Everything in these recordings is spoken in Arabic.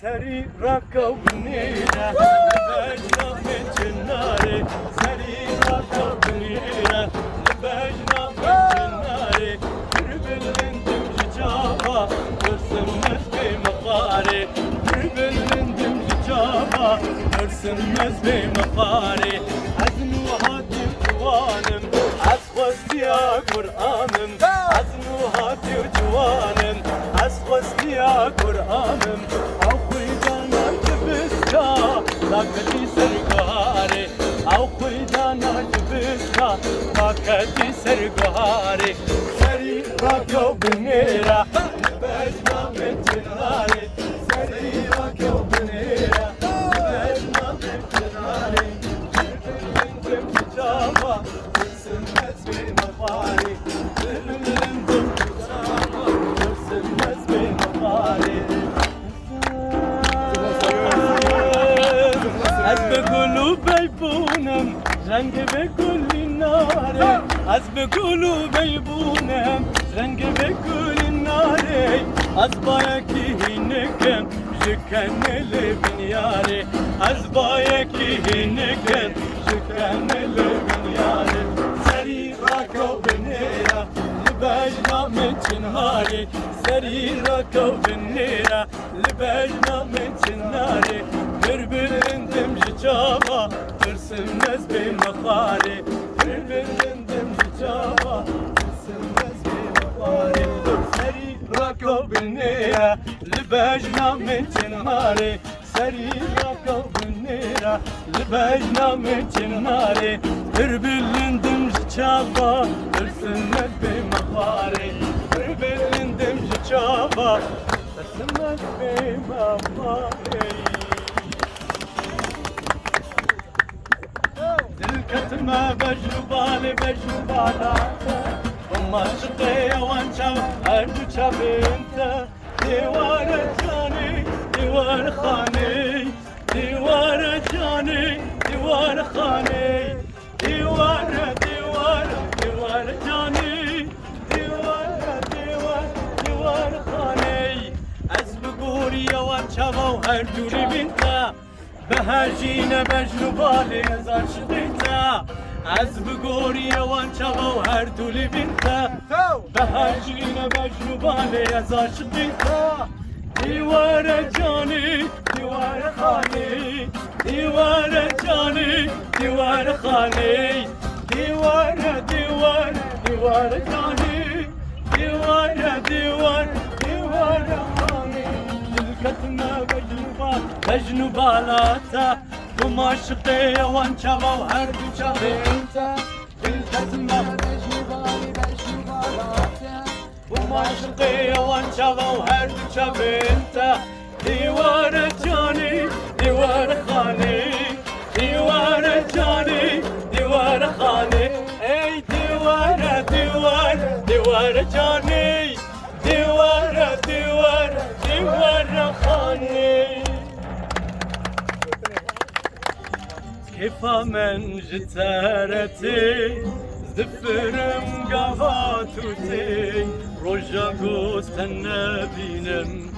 سريرك وبنيرة لبجنا من جناري سريرك وبنيرة لبجنا من جناري درب اللندم ججابة ارسم نسبي مقاري درب اللندم ججابة ارسم نسبي مقاري عزم وهاتي وجوانم عزخوستي يا قرآنم عزم وهاتي وجوانم عزخوستي يا قرآنم باكتي سرقاري او خيدانا جبسكا باكتي سرقاري سريرك وبنيرة لبجنا من جناري سريرك وبنيرة لبجنا من جناري باللندم ججابة ترسم نسبي مفاري باللندم ججابة ترسم نسبي مفاري بقولوا بيبونم رنگ بكل النار از بقولوا بيبونم رنگ بكل النار از بايكي هنكم جكن لبنياري از بايكي هنكم جكن لبنياري سريرك وبنيرة لبجنا من جناري سريرك وبنيرة لبجنا من جناري باللندم ججابة ترسم نسبي مقاري باللندم ججابة ترسم نسبي مقاري سريرك وبالنيرة لبجنا من جناري سريرك وبالنيرة لبجنا من جناري باللندم ججابة ترسم نسبي مقاري باللندم ججابة ترسم نسبي مقاري الكتمة بجربالي بجربالاته وما شقية وانشا أرجو شابينته ديوار جاني ديوار خاني ديوار جاني ديوار خاني ديوار ديوار ديوار جاني ديوار ديوار ديوار خاني أزبقوري وانشا وهرجو بنته بهجينا بجربالي نزار شقيتا عزب قوري وانشبا وهردو لبنتا بهجينا بجربالي نزار شقيتا ديوار جاني ديوار خاني ديوار جاني ديوار خاني ديوار ديوار ديوار جاني ديوار ديوار ديوار خاني الكتمة بجنبالاته وما شقية وانشبا وهردو شابينتا الكتمة بجنبالي بجنبالاته وما شقية وانشبا وهردو شابينتا ديوار جاني ديوار خاني ديوار جاني ديوار خاني اي ديوار ديوار ديوار جاني ديوار ديوار ديوار خاني كيف من جتارتي زفرم قفاتوتي رجا قوست النبينم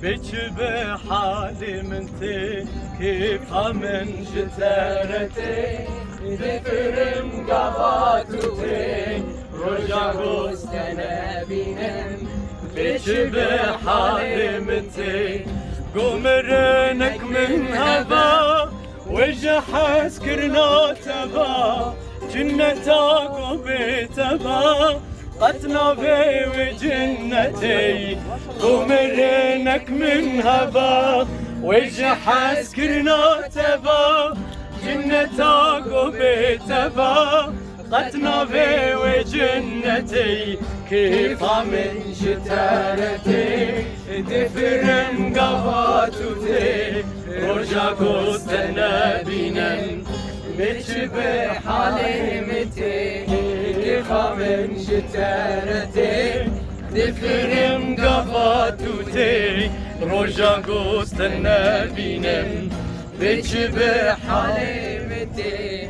بيش بحالي منتي كيف من جتارتي زفرم قفاتوتي رجا قوست النبينم بيش بحالي منتي قمرنك من هذا وجحس كرنا تبا جنتك وبيتبا قتنا في وجنتي قمرنك من هبا وجحس كرنا تبا جنتك وبيتبا قتنا في وجنتي كيف من شتارتي دفرم قفاتوتي رجا قوست نبينن بتشبه حالي متي كيف من شتارتي دفرم قفاتوتي رجا قوست نبينن بتشبه حالي متي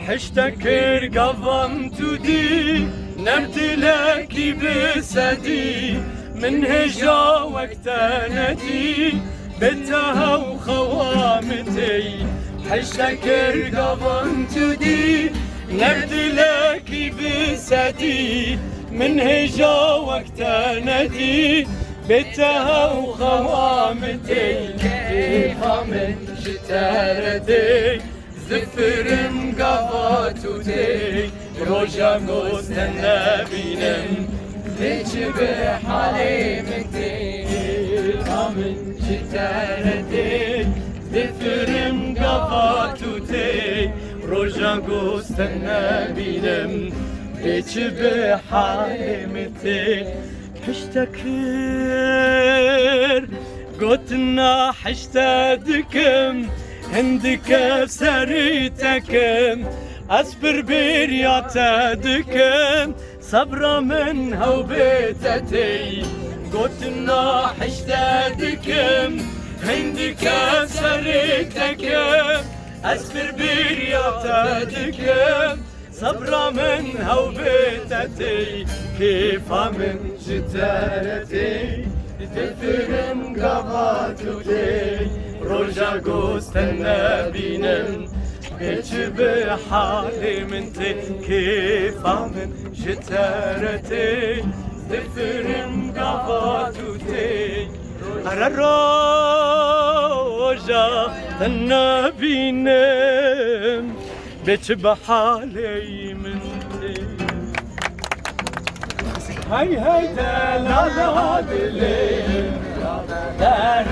حشتكر قضم تودي نمت لك بسدي من هجرة وقتنتي بتها وخوامتي حشكر قبن تدي نبدلك بسدي من هجا وقت ندي بتها وخوامتي كيف من شتردي زفرم قفاتوتي روجا قوستنا بينم ليش بحليمتي كيف من شتردي زفرم قفاتوتي روجا قوستنا بينم ليش بحليمتي حشتكر قوتنا حشتدكم عندك سريتكم أصبر برياتدكم صبر من هوبتتي قوتنا حشتدكم عندك سريتكم أصبر برياتدكم صبر من هوبتتي كيف من جتارتي تفرم قباتوتي روجا قوستنا بينم بيج بحالي منتي كيف من جتارتي تفرم قباتوتي روجا تنا بينم بيج بحالي منتي هاي هاي لا لا دلي لا